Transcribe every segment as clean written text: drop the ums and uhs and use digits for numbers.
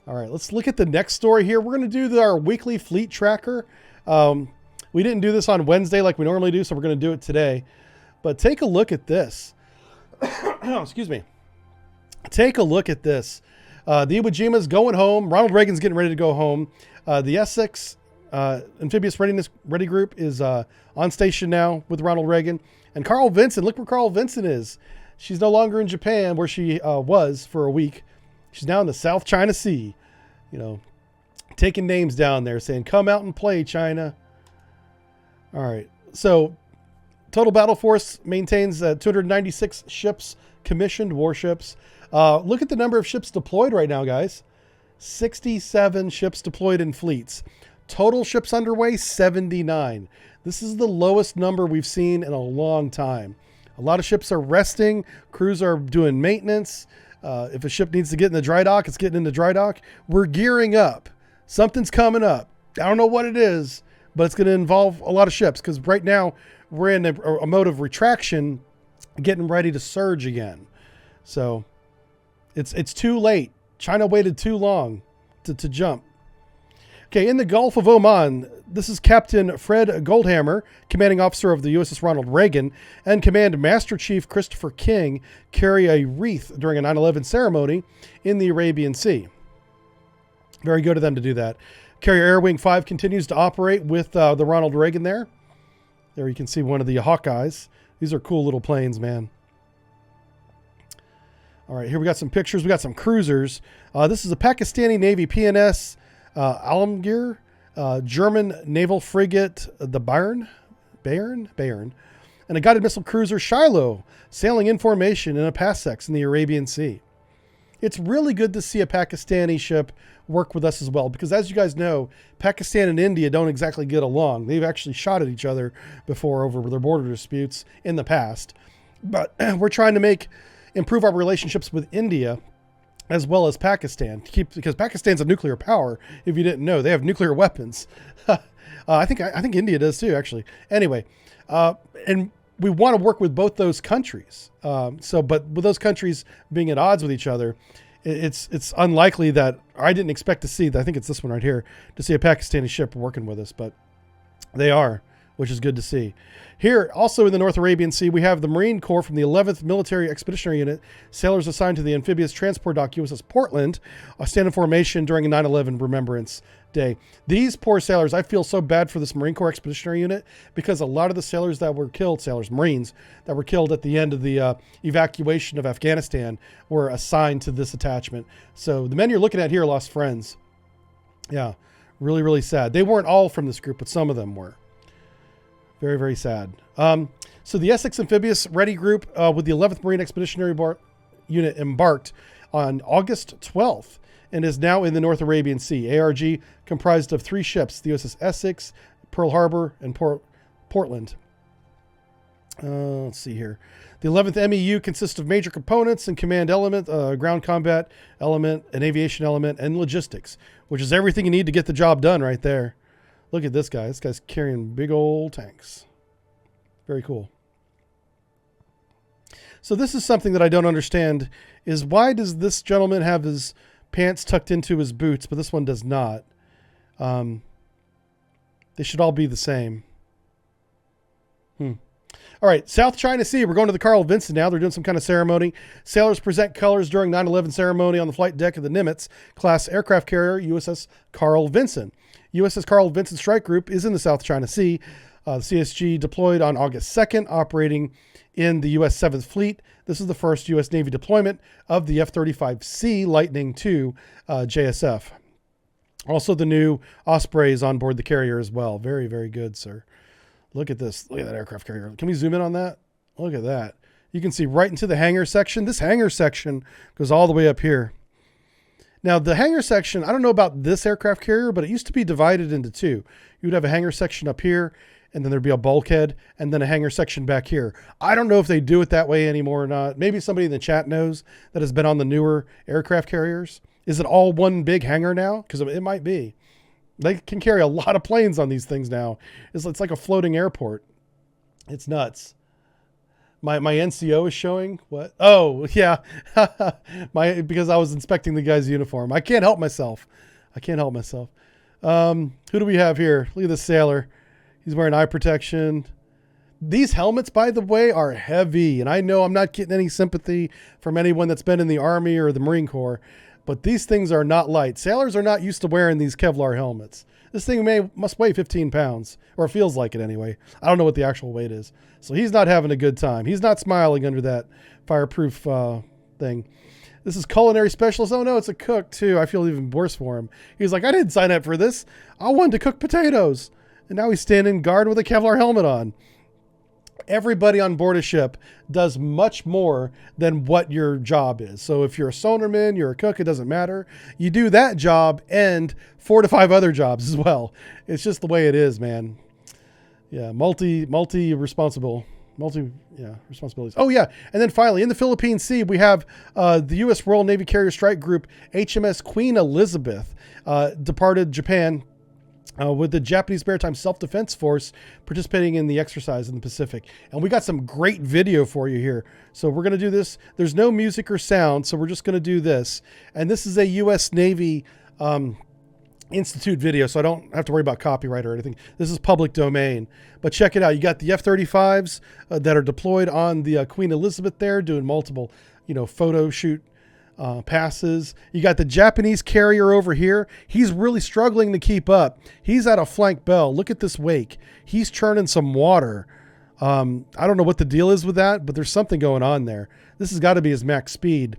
All right, let's look at the next story here. We're going to do our weekly fleet tracker. We didn't do this on Wednesday like we normally do, so we're going to do it today. But take a look at this. Excuse me. Take a look at this. The Iwo Jima's going home. Ronald Reagan's getting ready to go home. The Essex Amphibious Ready Group is on station now with Ronald Reagan. And Carl Vinson, look where Carl Vinson is. She's no longer in Japan where she was for a week. She's now in the South China Sea, taking names down there saying, come out and play, China. All right. So total battle force maintains 296 ships, commissioned warships. Look at the number of ships deployed right now, guys. 67 ships deployed in fleets. Total ships underway, 79. This is the lowest number we've seen in a long time. A lot of ships are resting. Crews are doing maintenance. If a ship needs to get in the dry dock, it's getting in the dry dock. We're gearing up. Something's coming up. I don't know what it is, but it's going to involve a lot of ships because right now we're in a mode of retraction, getting ready to surge again. So it's too late. China waited too long to jump. Okay, in the Gulf of Oman, this is Captain Fred Goldhammer, commanding officer of the USS Ronald Reagan, and Command Master Chief Christopher King carry a wreath during a 9/11 ceremony in the Arabian Sea. Very good of them to do that. Carrier Air Wing 5 continues to operate with the Ronald Reagan there. There you can see one of the Hawkeyes. These are cool little planes, man. All right, here we got some pictures. We got some cruisers. This is a Pakistani Navy PNS Alamgir, German naval frigate, the Bayern, and a guided missile cruiser Shiloh sailing in formation in a Passex in the Arabian Sea. It's really good to see a Pakistani ship work with us as well, because as you guys know, Pakistan and India don't exactly get along. They've actually shot at each other before over their border disputes in the past. But we're trying to improve our relationships with India as well as Pakistan, because Pakistan's a nuclear power. If you didn't know, they have nuclear weapons. I think India does too, actually. Anyway, and we want to work with both those countries. But with those countries being at odds with each other, it's unlikely that I didn't expect to see. I think it's this one right here, to see a Pakistani ship working with us, but they are, which is good to see. Here, also in the North Arabian Sea, we have the Marine Corps from the 11th Military Expeditionary Unit, sailors assigned to the amphibious transport dock USS Portland, stand in formation during a 9/11 Remembrance Day. These poor sailors, I feel so bad for this Marine Corps Expeditionary Unit, because a lot of the sailors that were killed, Marines, that were killed at the end of the evacuation of Afghanistan were assigned to this attachment. So the men you're looking at here lost friends. Yeah, really, really sad. They weren't all from this group, but some of them were. Very, very sad. So the Essex Amphibious Ready Group with the 11th Marine Expeditionary Unit embarked on August 12th and is now in the North Arabian Sea. ARG comprised of 3 ships, the USS Essex, Pearl Harbor, and Portland. Let's see here. The 11th MEU consists of major components and command element, ground combat element, an aviation element, and logistics, which is everything you need to get the job done right there. Look at this guy. This guy's carrying big old tanks. Very cool. So this is something that I don't understand, is why does this gentleman have his pants tucked into his boots, but this one does not? They should all be the same. All right, South China Sea. We're going to the Carl Vinson now. They're doing some kind of ceremony. Sailors present colors during 9/11 ceremony on the flight deck of the Nimitz-class aircraft carrier USS Carl Vinson. USS Carl Vinson Strike Group is in the South China Sea. The CSG deployed on August 2nd, operating in the U.S. 7th Fleet. This is the first U.S. Navy deployment of the F-35C Lightning II JSF. Also, the new Osprey is on board the carrier as well. Very, very good, sir. Look at this. Look at that aircraft carrier. Can we zoom in on that? Look at that. You can see right into the hangar section. This hangar section goes all the way up here. Now, the hangar section, I don't know about this aircraft carrier, but it used to be divided into 2. You would have a hangar section up here, and then there'd be a bulkhead, and then a hangar section back here. I don't know if they do it that way anymore or not. Maybe somebody in the chat knows that has been on the newer aircraft carriers. Is it all one big hangar now? Because it might be. They can carry a lot of planes on these things now. It's like a floating airport. It's nuts. My NCO is showing what? Oh, yeah. Because I was inspecting the guy's uniform. I can't help myself. Who do we have here? Look at this sailor. He's wearing eye protection. These helmets, by the way, are heavy. And I know I'm not getting any sympathy from anyone that's been in the Army or the Marine Corps, but these things are not light. Sailors are not used to wearing these Kevlar helmets. This thing must weigh 15 pounds, or it feels like it anyway. I don't know what the actual weight is. So he's not having a good time. He's not smiling under that fireproof thing. This is culinary specialist. Oh no, it's a cook too. I feel even worse for him. He's like, I didn't sign up for this. I wanted to cook potatoes. And now he's standing guard with a Kevlar helmet on. Everybody on board a ship does much more than what your job is. So if you're a sonarman, you're a cook, it doesn't matter. You do that job and 4 to 5 other jobs as well. It's just the way it is, man. Yeah, responsibilities. Oh yeah, and then finally in the Philippine Sea we have the U.S. Royal Navy Carrier Strike Group HMS Queen Elizabeth departed Japan. With the Japanese Maritime Self-Defense Force participating in the exercise in the Pacific. And we got some great video for you here. So we're going to do this. There's no music or sound, so we're just going to do this. And this is a U.S. Navy Institute video, so I don't have to worry about copyright or anything. This is public domain. But check it out. You got the F-35s that are deployed on the Queen Elizabeth there, doing multiple, photo shoot passes. You got the Japanese carrier over here. He's really struggling to keep up. He's at a flank bell. Look at this wake. He's churning some water. I don't know what the deal is with that, but there's something going on there. This has got to be his max speed.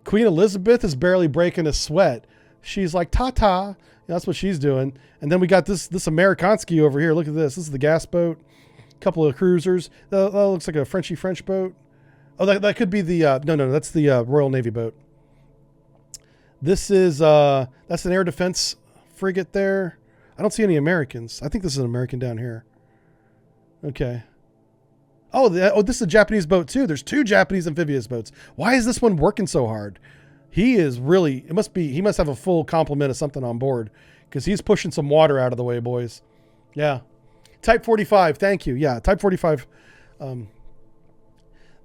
Queen Elizabeth is barely breaking a sweat. She's like, ta-ta. That's what she's doing. And then we got this Amerikansky over here. Look at this. This is the gas boat. A couple of cruisers. That looks like a French boat. Oh, that could be the, no, that's the Royal Navy boat. This is, that's an air defense frigate there. I don't see any Americans. I think this is an American down here. Okay. Oh, this is a Japanese boat too. There's 2 Japanese amphibious boats. Why is this one working so hard? He is really, he must have a full complement of something on board because he's pushing some water out of the way, boys. Yeah. Type 45. Thank you. Yeah. Type 45. The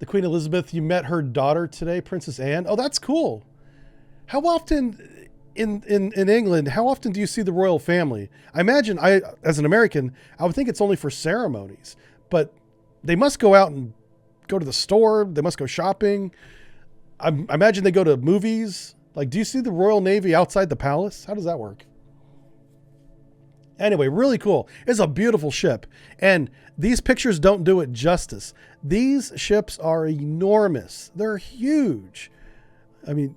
Queen Elizabeth, you met her daughter today, Princess Anne. Oh, that's cool. How often in England, how often do you see the royal family? I imagine, as an American, I would think it's only for ceremonies, but they must go out and go to the store. They must go shopping. I imagine they go to movies. Like, do you see the Royal Navy outside the palace? How does that work? Anyway, really cool. It's a beautiful ship. And these pictures don't do it justice. These ships are enormous. They're huge. I mean,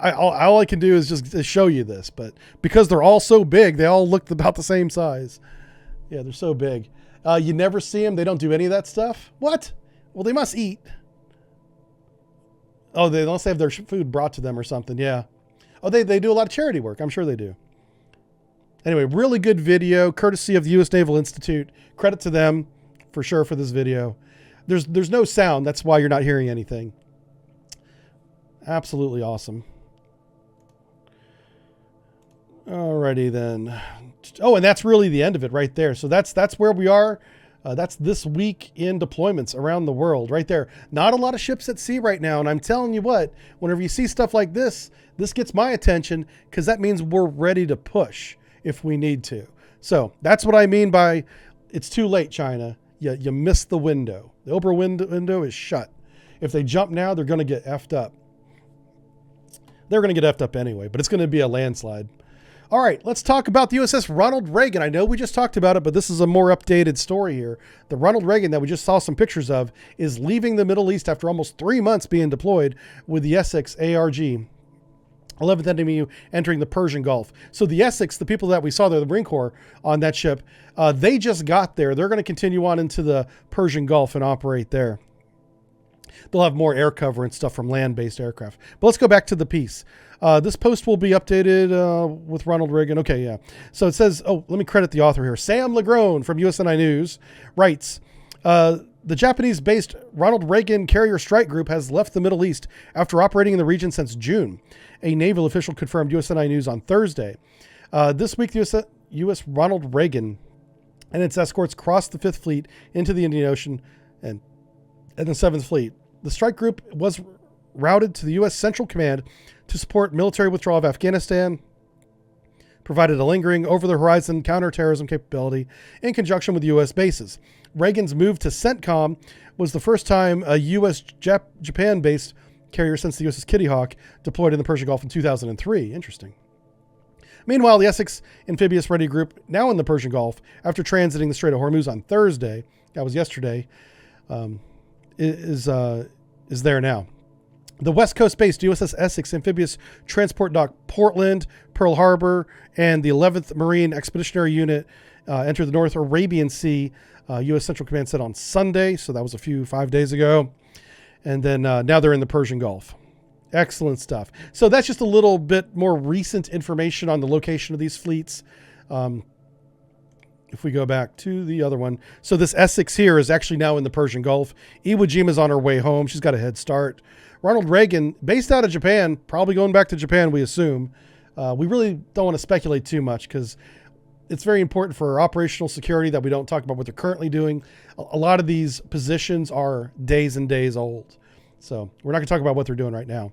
all I can do is just show you this, but because they're all so big, they all look about the same size. Yeah, they're so big. You never see them. They don't do any of that stuff. What? Well, they must eat. Oh, they must have their food brought to them or something. Yeah. Oh, they do a lot of charity work. I'm sure they do. Anyway, really good video, courtesy of the U.S. Naval Institute. Credit to them for sure for this video. There's no sound. That's why you're not hearing anything. Absolutely awesome. Alrighty then. Oh, and that's really the end of it right there. So that's where we are. That's this week in deployments around the world right there. Not a lot of ships at sea right now. And I'm telling you what, whenever you see stuff like this gets my attention because that means we're ready to push if we need to. So that's what I mean by it's too late, China. You missed the window. The Oprah window is shut. If they jump now, they're going to get effed up. They're going to get effed up anyway, but it's going to be a landslide. All right, let's talk about the USS Ronald Reagan. I know we just talked about it, but this is a more updated story here. The Ronald Reagan that we just saw some pictures of is leaving the Middle East after almost 3 months being deployed with the Essex ARG. 11th NVMe entering the Persian Gulf. So the Essex, the people that we saw there, the Marine Corps on that ship, they just got there. They're going to continue on into the Persian Gulf and operate there. They'll have more air cover and stuff from land-based aircraft. But let's go back to the piece. This post will be updated with Ronald Reagan. Okay, yeah. So it says, oh, let me credit the author here. Sam Legrone from USNI News writes, the Japanese-based Ronald Reagan Carrier Strike Group has left the Middle East after operating in the region since June. A naval official confirmed USNI News on Thursday. This week, the U.S. Ronald Reagan and its escorts crossed the Fifth Fleet into the Indian Ocean and and the 7th Fleet. The strike group was routed to the U.S. Central Command to support military withdrawal of Afghanistan, provided a lingering over-the-horizon counterterrorism capability in conjunction with U.S. bases. Reagan's move to CENTCOM was the first time a U.S. Japan-based carrier since the USS Kitty Hawk deployed in the Persian Gulf in 2003. Interesting. Meanwhile, the Essex Amphibious Ready Group, now in the Persian Gulf, after transiting the Strait of Hormuz on Thursday, that was yesterday, is there now. The West Coast-based USS Essex Amphibious Transport Dock Portland, Pearl Harbor, and the 11th Marine Expeditionary Unit entered the North Arabian Sea, U.S. Central Command said on Sunday, so that was 5 days ago. And then now they're in the Persian Gulf. Excellent stuff. So that's just a little bit more recent information on the location of these fleets. If we go back to the other one. So this Essex here is actually now in the Persian Gulf. Iwo Jima's on her way home. She's got a head start. Ronald Reagan, based out of Japan, probably going back to Japan, we assume. We really don't want to speculate too much because it's very important for operational security that we don't talk about what they're currently doing. A lot of these positions are days and days old. So we're not going to talk about what they're doing right now.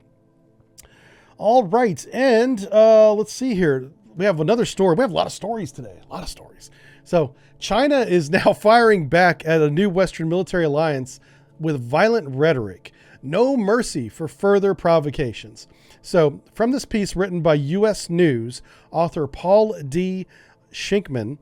All right. And let's see here. We have another story. We have a lot of stories today. A lot of stories. So China is now firing back at a new Western military alliance with violent rhetoric. No mercy for further provocations. So from this piece written by U.S. News, author Paul D. Shinkman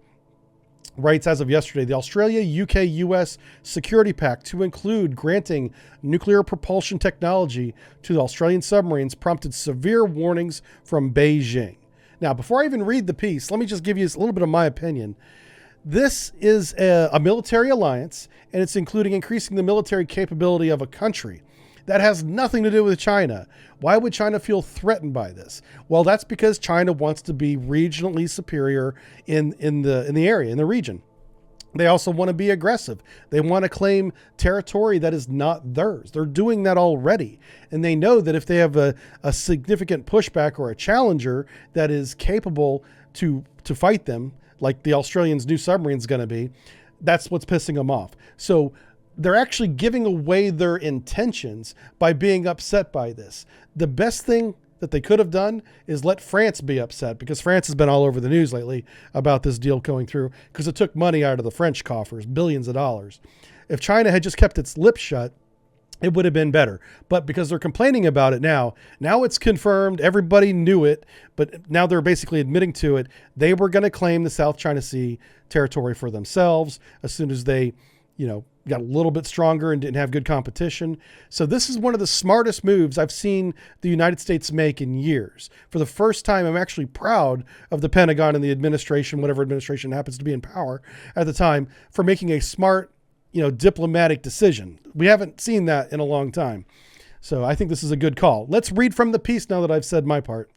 writes, as of yesterday, the Australia-UK-US Security Pact, to include granting nuclear propulsion technology to the Australian submarines, prompted severe warnings from Beijing. Now, before I even read the piece, let me just give you a little bit of my opinion. This is a military alliance, and it's including increasing the military capability of a country. That has nothing to do with China. Why would China feel threatened by this? Well, that's because China wants to be regionally superior in the area, in the region. They also want to be aggressive. They want to claim territory that is not theirs. They're doing that already. And they know that if they have a significant pushback or a challenger that is capable to fight them, like the Australians' new submarine is going to be, that's what's pissing them off. So they're actually giving away their intentions by being upset by this. The best thing that they could have done is let France be upset, because France has been all over the news lately about this deal going through because it took money out of the French coffers, billions of dollars. If China had just kept its lips shut, it would have been better. But because they're complaining about it now it's confirmed. Everybody knew it, but now they're basically admitting to it. They were going to claim the South China Sea territory for themselves as soon as they, got a little bit stronger and didn't have good competition. So this is one of the smartest moves I've seen the United States make in years. For the first time, I'm actually proud of the Pentagon and the administration, whatever administration happens to be in power at the time, for making a smart, diplomatic decision. We haven't seen that in a long time. So I think this is a good call. Let's read from the piece now that I've said my part.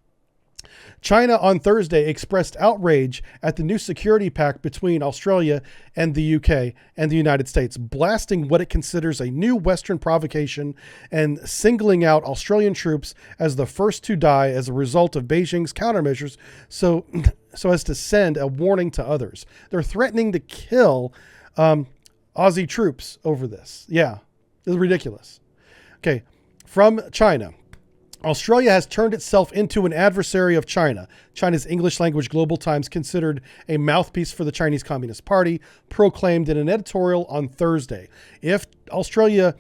China on Thursday expressed outrage at the new security pact between Australia and the UK and the United States, blasting what it considers a new Western provocation and singling out Australian troops as the first to die as a result of Beijing's countermeasures, so as to send a warning to others. They're threatening to kill Aussie troops over this. Yeah, it's ridiculous. Okay, from China. Australia has turned itself into an adversary of China. China's English language Global Times, considered a mouthpiece for the Chinese Communist Party, proclaimed in an editorial on Thursday. If Australia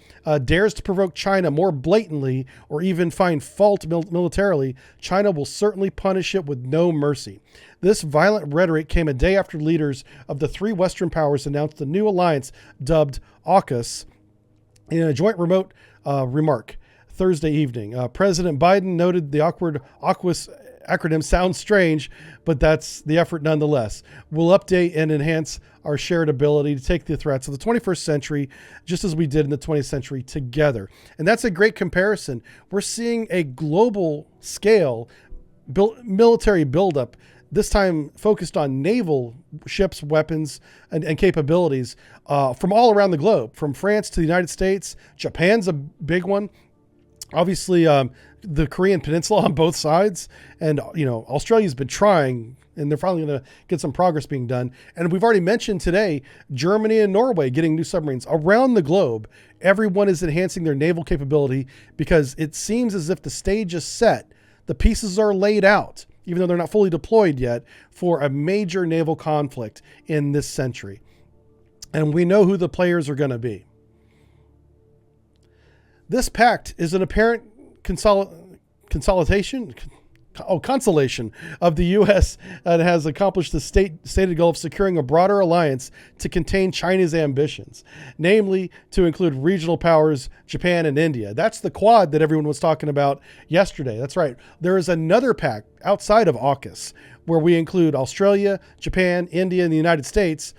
dares to provoke China more blatantly or even find fault militarily, China will certainly punish it with no mercy. This violent rhetoric came a day after leaders of the three Western powers announced a new alliance dubbed AUKUS in a joint remote remark Thursday evening. President Biden noted the AUKUS acronym sounds strange, but that's the effort nonetheless. We'll update and enhance our shared ability to take the threats of the 21st century just as we did in the 20th century together. And that's a great comparison. We're seeing a global scale military buildup, this time focused on naval ships, weapons, and capabilities from all around the globe, from France to the United States. Japan's a big one. Obviously, the Korean Peninsula on both sides, and Australia's been trying, and they're finally going to get some progress being done. And we've already mentioned today, Germany and Norway getting new submarines around the globe. Everyone is enhancing their naval capability because it seems as if the stage is set. The pieces are laid out, even though they're not fully deployed yet, for a major naval conflict in this century. And we know who the players are going to be. This pact is an apparent consolation of the U.S. and has accomplished the stated goal of securing a broader alliance to contain China's ambitions, namely to include regional powers, Japan and India. That's the Quad that everyone was talking about yesterday. That's right. There is another pact outside of AUKUS where we include Australia, Japan, India, and the United States,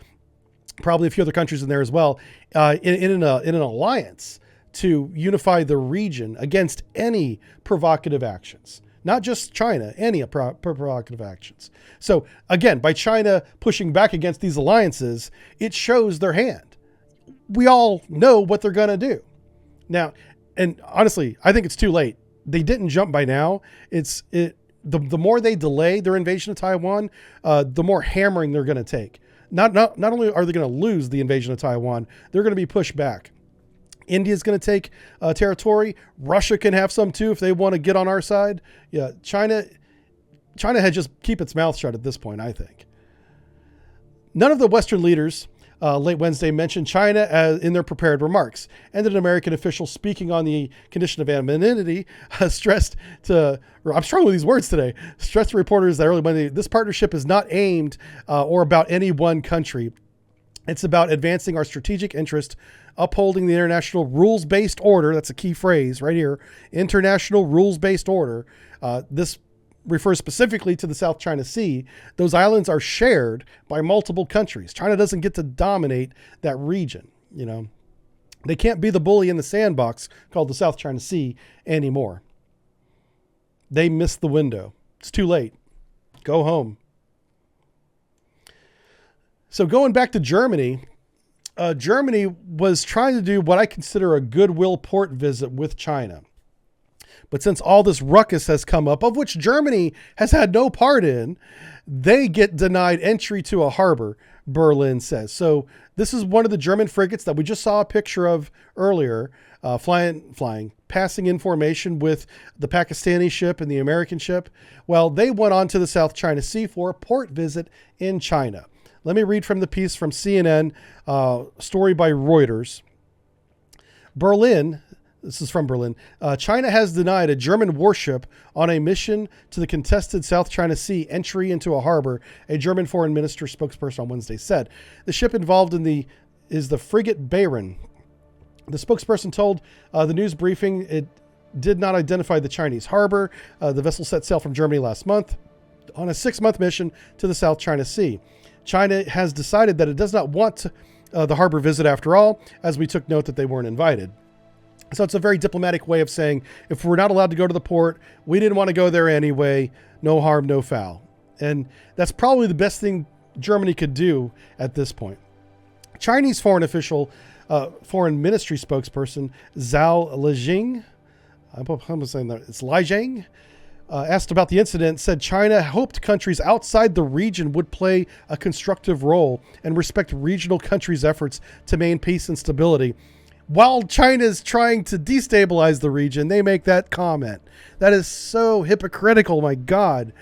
probably a few other countries in there as well, in an alliance to unify the region against any provocative actions. Not just China, any provocative actions. So again, by China pushing back against these alliances, it shows their hand. We all know what they're going to do. Now, and honestly, I think it's too late. They didn't jump by now. The more they delay their invasion of Taiwan, the more hammering they're going to take. Not only are they going to lose the invasion of Taiwan, they're going to be pushed back. India's going to take territory. Russia can have some too if they want to get on our side. Yeah, China had just keep its mouth shut at this point, I think. None of the Western leaders late Wednesday mentioned China in their prepared remarks, and an American official speaking on the condition of anonymity I'm struggling with these words today, stressed to reporters that early Monday, this partnership is not aimed or about any one country. It's about advancing our strategic interest, upholding the international rules-based order. That's a key phrase right here. International rules-based order. This refers specifically to the South China Sea. Those islands are shared by multiple countries. China doesn't get to dominate that region. They can't be the bully in the sandbox called the South China Sea anymore. They missed the window. It's too late. Go home. So going back to Germany, Germany was trying to do what I consider a goodwill port visit with China. But since all this ruckus has come up, of which Germany has had no part in, they get denied entry to a harbor, Berlin says. So this is one of the German frigates that we just saw a picture of earlier, flying, passing information with the Pakistani ship and the American ship. Well, they went on to the South China Sea for a port visit in China. Let me read from the piece from CNN, story by Reuters. This is from Berlin. China has denied a German warship on a mission to the contested South China Sea entry into a harbor, a German foreign minister spokesperson on Wednesday said. The ship involved is the frigate Bayern. The spokesperson told the news briefing it did not identify the Chinese harbor. The vessel set sail from Germany last month on a 6-month mission to the South China Sea. China has decided that it does not want the harbor visit after all, as we took note that they weren't invited. So it's a very diplomatic way of saying, if we're not allowed to go to the port, we didn't want to go there anyway. No harm, no foul. And that's probably the best thing Germany could do at this point. Chinese foreign ministry spokesperson Zhao Lijing, I'm saying that it's Lijing, asked about the incident, said China hoped countries outside the region would play a constructive role and respect regional countries' efforts to maintain peace and stability. While China's trying to destabilize the region, they make that comment. That is so hypocritical, my God.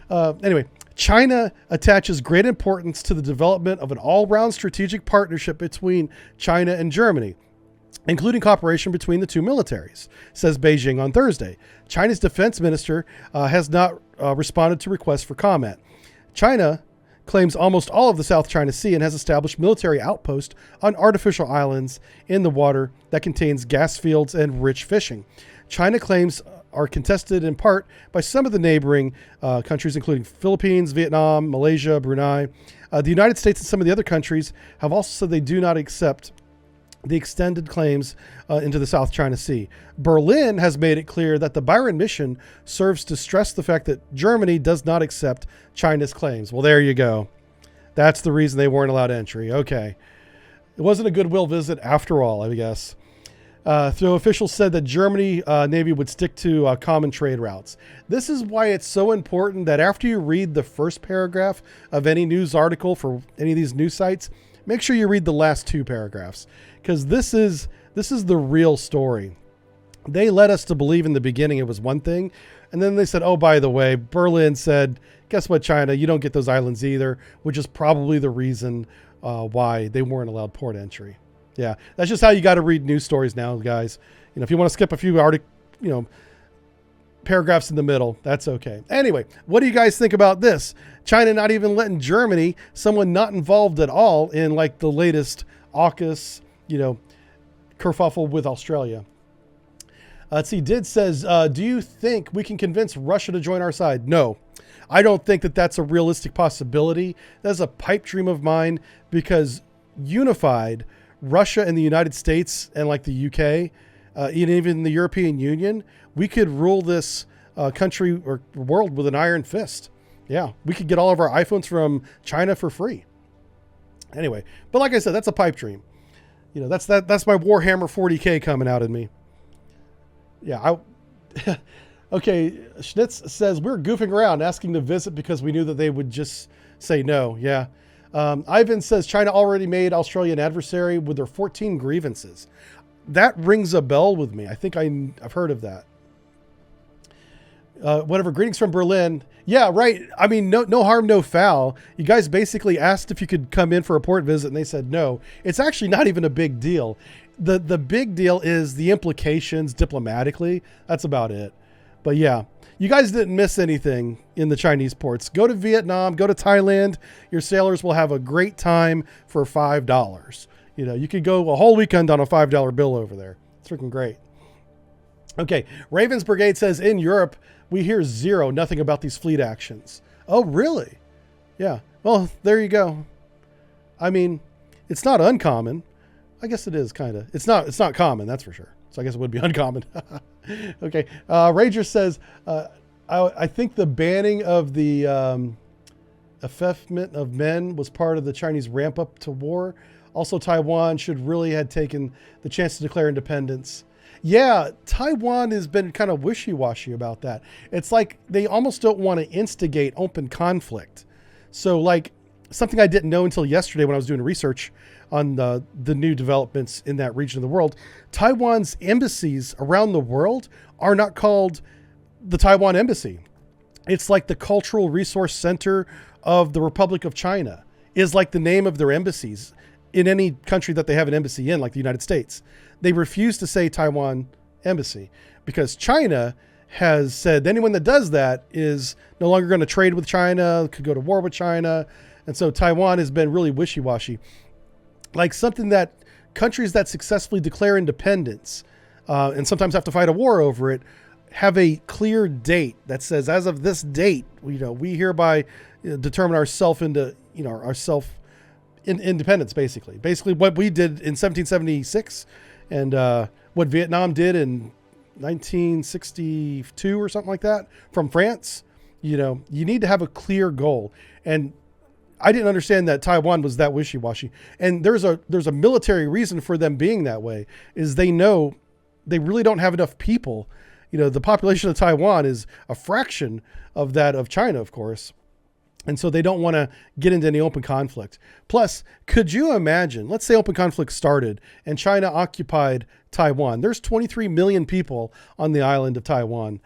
Anyway, China attaches great importance to the development of an all-round strategic partnership between China and Germany, including cooperation between the two militaries, says Beijing on Thursday. China's defense minister has not responded to requests for comment. China claims almost all of the South China Sea and has established military outposts on artificial islands in the water that contains gas fields and rich fishing. China claims are contested in part by some of the neighboring countries, including Philippines, Vietnam, Malaysia, Brunei. The United States and some of the other countries have also said they do not accept the extended claims into the South China Sea. Berlin has made it clear that the Bayern mission serves to stress the fact that Germany does not accept China's claims. Well, there you go. That's the reason they weren't allowed entry. Okay. It wasn't a goodwill visit after all, I guess. So officials said that Germany Navy would stick to common trade routes. This is why it's so important that after you read the first paragraph of any news article for any of these news sites, make sure you read the last 2 paragraphs, because this is the real story. They led us to believe in the beginning it was one thing, and then they said, oh, by the way, Berlin said, guess what, China, you don't get those islands either, which is probably the reason why they weren't allowed port entry. Yeah, that's just how you got to read news stories now, guys. You know, if you want to skip a few paragraphs in the middle, that's okay. Anyway, what do you guys think about this? China not even letting Germany, someone not involved at all in like the latest AUKUS, kerfuffle with Australia. Let's see, Did says, do you think we can convince Russia to join our side? No, I don't think that that's a realistic possibility. That's a pipe dream of mine, because unified Russia and the United States and like the UK, even the European Union, we could rule this country or world with an iron fist. Yeah, we could get all of our iPhones from China for free. Anyway, but like I said, that's a pipe dream. That's my Warhammer 40K coming out in me. Yeah, okay, Schnitz says, we're goofing around asking to visit because we knew that they would just say no. Yeah. Ivan says, China already made Australia an adversary with their 14 grievances. That rings a bell with me. I think I've heard of that. Whatever. Greetings from Berlin. Yeah, right. I mean, no harm, no foul. You guys basically asked if you could come in for a port visit, and they said no. It's actually not even a big deal. The big deal is the implications diplomatically. That's about it. But yeah, you guys didn't miss anything in the Chinese ports. Go to Vietnam, go to Thailand. Your sailors will have a great time for $5. You could go a whole weekend on a $5 bill over there. It's freaking great. Okay, Ravens Brigade says, in Europe, we hear nothing about these fleet actions. Oh, really? Yeah. Well, there you go. I mean, it's not uncommon. I guess it is kind of. It's not common, that's for sure. So I guess it would be uncommon. Okay. Rager says, I think the banning of the effacement of men was part of the Chinese ramp up to war. Also, Taiwan should really have taken the chance to declare independence. Yeah, Taiwan has been kind of wishy-washy about that. It's like they almost don't want to instigate open conflict. So like something I didn't know until yesterday when I was doing research on the new developments in that region of the world, Taiwan's embassies around the world are not called the Taiwan Embassy. It's like the Cultural Resource Center of the Republic of China is like the name of their embassies in any country that they have an embassy in, like the United States. They refuse to say Taiwan Embassy because China has said anyone that does that is no longer going to trade with China, could go to war with China. And so Taiwan has been really wishy-washy. Like something that countries that successfully declare independence and sometimes have to fight a war over it have a clear date that says, as of this date, we hereby determine ourself into, independence, basically what we did in 1776 and what Vietnam did in 1962 or something like that from France. You need to have a clear goal. And I didn't understand that Taiwan was that wishy-washy. And there's a military reason for them being that way, is they know they really don't have enough people. The population of Taiwan is a fraction of that of China, of course. And so they don't want to get into any open conflict. Plus, could you imagine, let's say open conflict started and China occupied Taiwan. There's 23 million people on the island of Taiwan.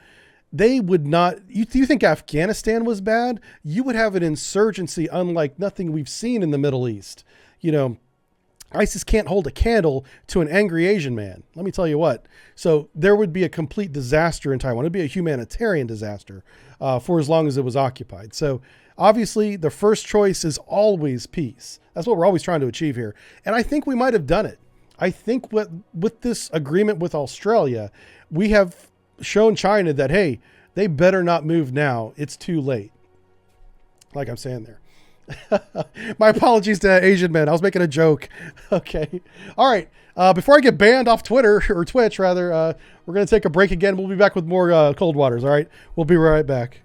They would not, you think Afghanistan was bad? You would have an insurgency unlike nothing we've seen in the Middle East. ISIS can't hold a candle to an angry Asian man. Let me tell you what. So there would be a complete disaster in Taiwan. It'd be a humanitarian disaster for as long as it was occupied. So obviously the first choice is always peace. That's what we're always trying to achieve here. And I think we might have done it. I think with this agreement with Australia, we have shown China that, hey, they better not move now. It's too late. Like I'm saying there. My apologies to Asian men. I was making a joke. Okay. All right. Before I get banned off Twitter or Twitch, rather, we're going to take a break again. We'll be back with more Cold Waters. All right. We'll be right back.